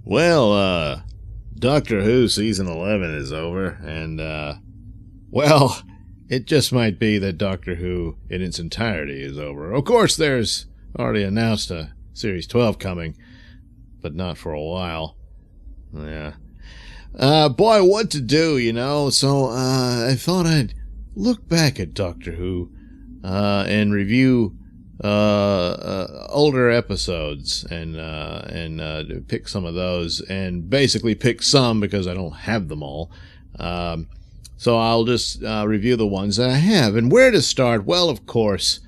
Well, Doctor Who season 11 is over, and, well, it just might be that Doctor Who in its entirety is over. Of course, there's already announced a Series 12 coming, but not for a while. Yeah. Boy, what to do, you know? So, I thought I'd look back at Doctor Who, and review older episodes and pick some of those, and basically pick some because I don't have them all. So I'll just review the ones that I have. And where to start? Well, of course,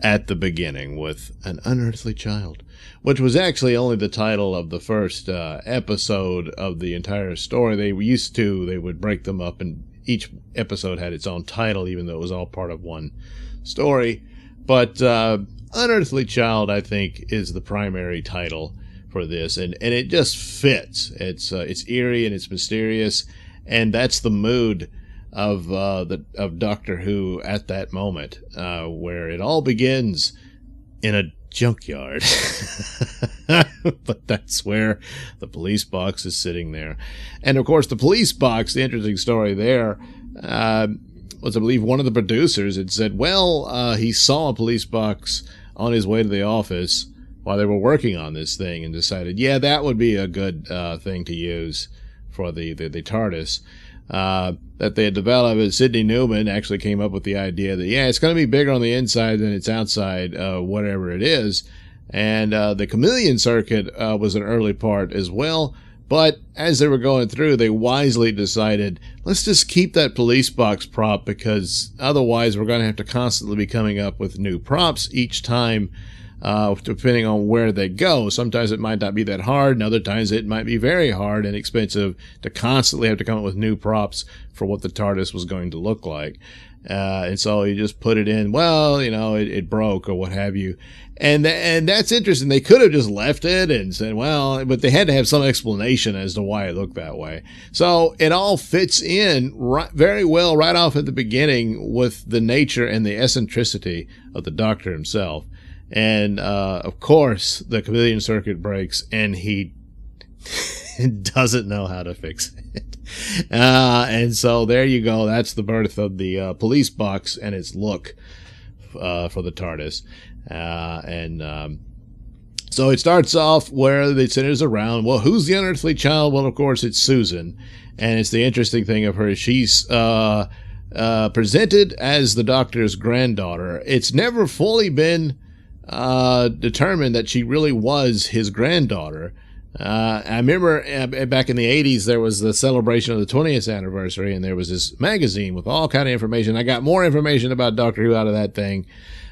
at the beginning with An Unearthly Child, which was actually only the title of the first episode of the entire story. They would break them up, and each episode had its own title, even though it was all part of one story. But Unearthly Child, I think, is the primary title for this, and it just fits. It's eerie and it's mysterious, and that's the mood of Doctor Who at that moment, where it all begins in a junkyard. But that's where the police box is sitting there, and of course the police box. The interesting story there. Was, I believe, one of the producers had said, well, he saw a police box on his way to the office while they were working on this thing and decided, yeah, that would be a good thing to use for the TARDIS that they had developed. And Sidney Newman actually came up with the idea that, yeah, it's going to be bigger on the inside than it's outside, whatever it is. And the chameleon circuit was an early part as well. But as they were going through, they wisely decided, let's just keep that police box prop, because otherwise we're going to have to constantly be coming up with new props each time, depending on where they go. Sometimes it might not be that hard, and other times it might be very hard and expensive to constantly have to come up with new props for what the TARDIS was going to look like. And so you just put it in, well, you know, it broke or what have you. And that's interesting. They could have just left it and said, well, but they had to have some explanation as to why it looked that way. So it all fits in very well right off at the beginning with the nature and the eccentricity of the Doctor himself. And, of course, the chameleon circuit breaks and he doesn't know how to fix it. And so there you go. That's the birth of the police box and its look for the TARDIS. So it starts off where the centers around, well, who's the unearthly child? Well, of course, it's Susan. And it's the interesting thing of her. She's presented as the Doctor's granddaughter. It's never fully been determined that she really was his granddaughter. I remember back in the 80s, there was the celebration of the 20th anniversary, and there was this magazine with all kind of information. I got more information about Doctor Who out of that thing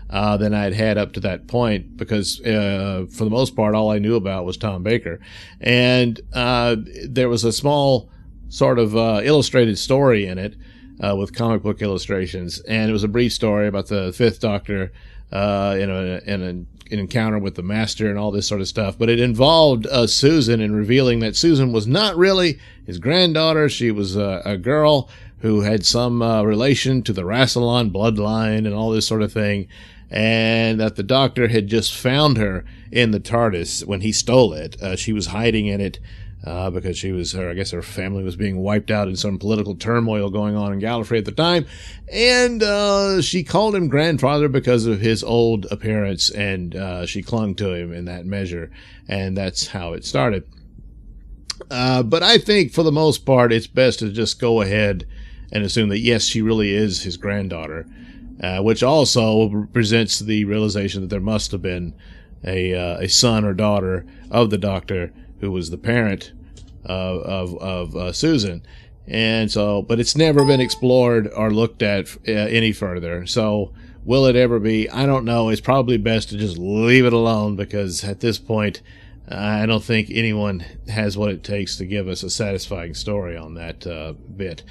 than I'd had up to that point, because for the most part, all I knew about was Tom Baker. And there was a small sort of illustrated story in it with comic book illustrations, and it was a brief story about the Fifth Doctor in an encounter with the Master and all this sort of stuff. But it involved Susan, and revealing that Susan was not really his granddaughter. She was a girl who had some relation to the Rassilon bloodline and all this sort of thing, and that the Doctor had just found her in the TARDIS when he stole it. She was hiding in it because I guess her family was being wiped out in some political turmoil going on in Gallifrey at the time. And she called him grandfather because of his old appearance, and she clung to him in that measure. And that's how it started. But I think for the most part, it's best to just go ahead and assume that, yes, she really is his granddaughter, which also presents the realization that there must have been a son or daughter of the Doctor who was the parent of Susan. And so, but it's never been explored or looked at any further. So will it ever be? I don't know. It's probably best to just leave it alone, because at this point, I don't think anyone has what it takes to give us a satisfying story on that bit.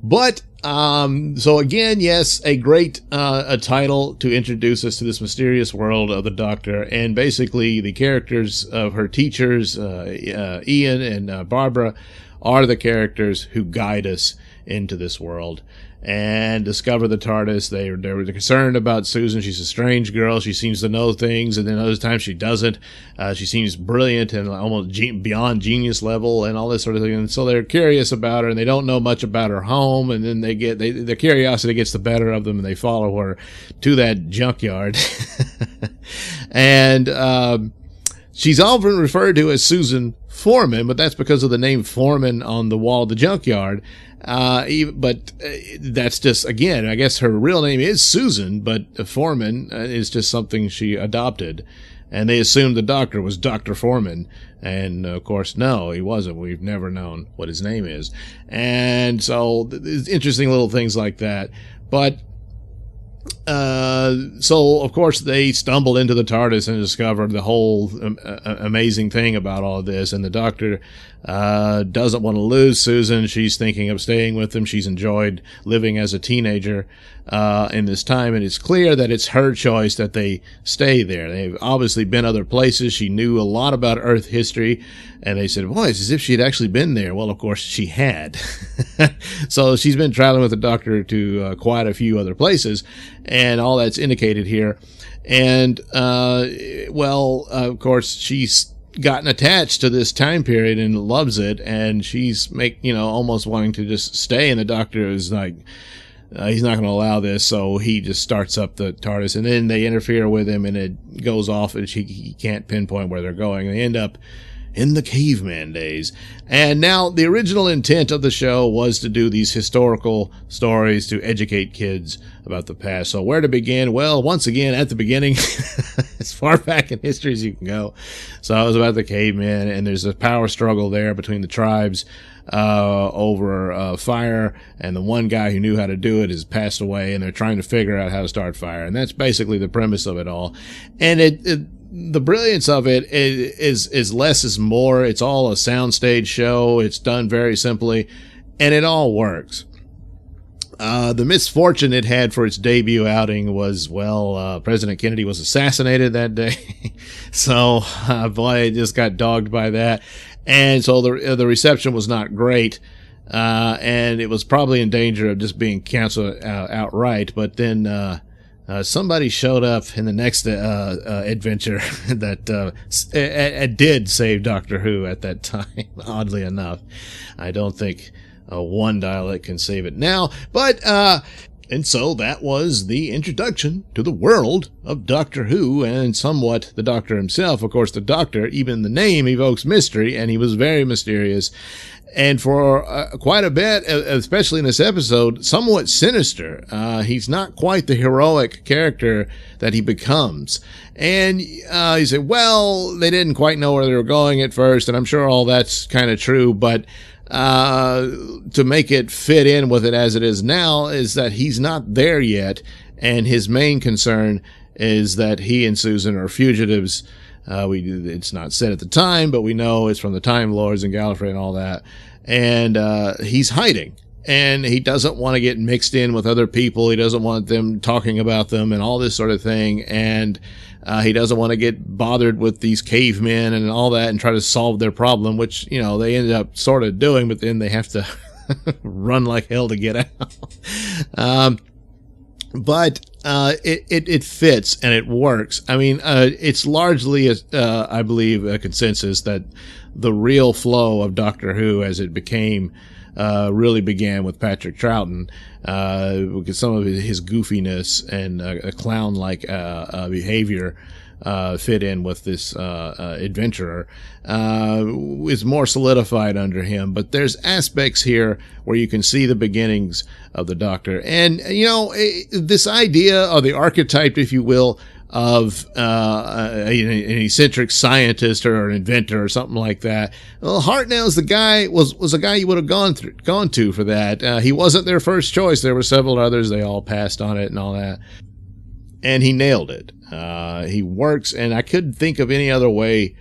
But so again, yes, a great a title to introduce us to this mysterious world of the Doctor, and basically the characters of her teachers, Ian and Barbara, are the characters who guide us into this world. and discover the TARDIS. They were concerned about Susan. She's a strange girl. She seems to know things, and then other times she doesn't. She seems brilliant and almost beyond genius level and all this sort of thing. And so they're curious about her, and they don't know much about her home. And then their curiosity gets the better of them, and they follow her to that junkyard. And she's often referred to as Susan Foreman, but that's because of the name Foreman on the wall of the junkyard. But that's just, again, I guess her real name is Susan, but Foreman is just something she adopted. And they assumed the doctor was Dr. Foreman. And, of course, no, he wasn't. We've never known what his name is. And so, interesting little things like that. But so of course they stumbled into the TARDIS and discovered the whole amazing thing about all of this, and the doctor doesn't want to lose Susan. She's thinking of staying with him. She's enjoyed living as a teenager in this time, and it's clear that it's her choice that they stay there. They've obviously been other places. She knew a lot about Earth history, and they said, boy, it's as if she'd actually been there. Well, of course she had. So she's been traveling with the doctor to quite a few other places, and all that's indicated here. And of course she's gotten attached to this time period and loves it, and she's almost wanting to just stay, and the doctor is like, he's not going to allow this, so he just starts up the TARDIS, and then they interfere with him, and it goes off, and he can't pinpoint where they're going. They end up in the caveman days. And now the original intent of the show was to do these historical stories to educate kids about the past. So where to begin? Well, once again, at the beginning, as far back in history as you can go. So it was about the cavemen, and there's a power struggle there between the tribes over fire, and the one guy who knew how to do it has passed away, and they're trying to figure out how to start fire. And that's basically the premise of it all. And the brilliance of it is less is more. It's all a soundstage show. It's done very simply, and it all works. The misfortune it had for its debut outing was, President Kennedy was assassinated that day. So, boy, it just got dogged by that. And so the reception was not great. And it was probably in danger of just being canceled outright. But then, somebody showed up in the next adventure that did save Doctor Who at that time, oddly enough. I don't think one dialect can save it now, but and so that was the introduction to the world of Doctor Who, and somewhat the Doctor himself. Of course, the Doctor, even the name evokes mystery, and he was very mysterious. And for quite a bit, especially in this episode, somewhat sinister. He's not quite the heroic character that he becomes. And you say, well, they didn't quite know where they were going at first, and I'm sure all that's kind of true, but to make it fit in with it as it is now is that he's not there yet, and his main concern is that he and Susan are fugitives. It's not said at the time, but we know it's from the Time Lords and Gallifrey and all that. And he's hiding, and he doesn't want to get mixed in with other people. He doesn't want them talking about them and all this sort of thing. And he doesn't want to get bothered with these cavemen and all that and try to solve their problem, which, they end up sort of doing, but then they have to run like hell to get out. But it fits and it works. I mean, it's largely, I believe, a consensus that the real flow of Doctor Who as it became really began with Patrick Troughton, because some of his goofiness and a clown-like behavior fit in with this adventurer is more solidified under him. But there's aspects here where you can see the beginnings of the Doctor. And, this idea of the archetype, if you will, of an eccentric scientist or an inventor or something like that. Well, Hartnell's the guy was a guy you would have gone to for that. He wasn't their first choice. There were several others. They all passed on it and all that. And he nailed it. He works, and I couldn't think of any other way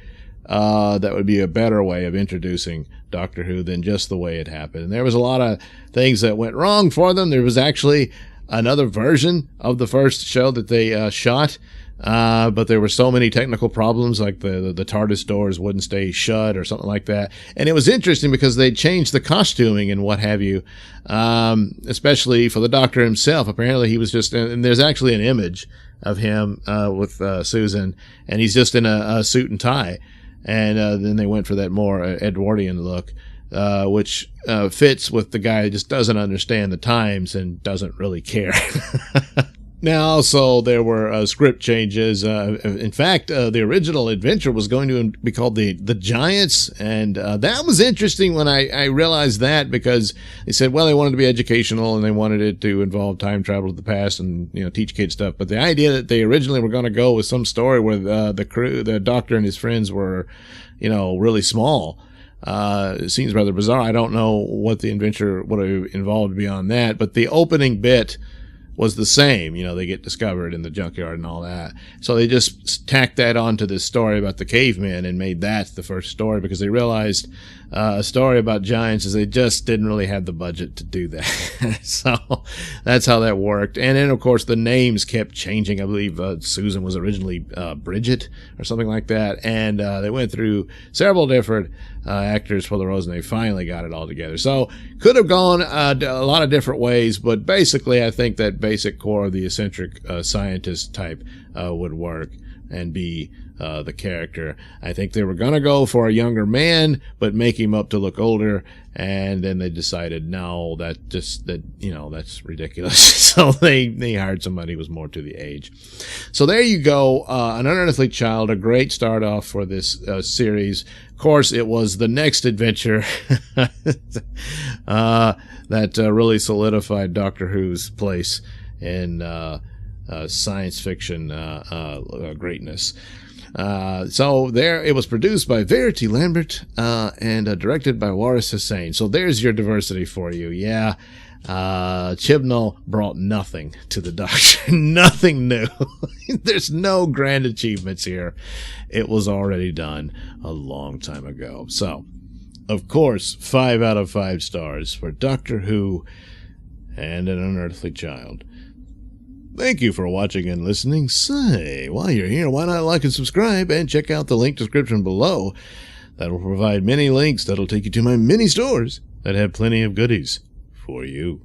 that would be a better way of introducing Doctor Who than just the way it happened. And there was a lot of things that went wrong for them. There was actually another version of the first show that they shot But there were so many technical problems, like the TARDIS doors wouldn't stay shut or something like that. And it was interesting because they changed the costuming and what have you, especially for the Doctor himself. Apparently he was just, and there's actually an image of him with Susan, and he's just in a suit and tie. And then they went for that more Edwardian look, which fits with the guy who just doesn't understand the times and doesn't really care. Now, also, there were script changes. In fact, the original adventure was going to be called the Giants, and that was interesting when I realized that, because they said, well, they wanted to be educational and they wanted it to involve time travel to the past and, you know, teach kids stuff. But the idea that they originally were going to go with some story where the Doctor and his friends were, you know, really small, it seems rather bizarre. I don't know what the adventure would have involved beyond that, but the opening bit was the same. You know, they get discovered in the junkyard and all that. So they just tacked that onto this story about the cavemen and made that the first story, because they realized a story about giants is they just didn't really have the budget to do that. So that's how that worked. And then, of course, the names kept changing. I believe Susan was originally Bridget or something like that. And they went through several different actors for the roles, and they finally got it all together. So could have gone a lot of different ways, but basically I think that basic core of the eccentric scientist type would work and be the character. I think they were going to go for a younger man, but make him up to look older. And then they decided, no, you know, that's ridiculous. So they hired somebody who was more to the age. So there you go. An Unearthly Child, a great start off for this series. Of course, it was the next adventure that really solidified Doctor Who's place in science fiction greatness. So there, it was produced by Verity Lambert and directed by Waris Hussein. So there's your diversity for you. Yeah, Chibnall brought nothing to the Doctor, nothing new. There's no grand achievements here. It was already done a long time ago. So, of course, 5 out of 5 stars for Doctor Who and An Unearthly Child. Thank you for watching and listening. Say, while you're here, why not like and subscribe and check out the link description below. That will provide many links that'll take you to my mini stores that have plenty of goodies for you.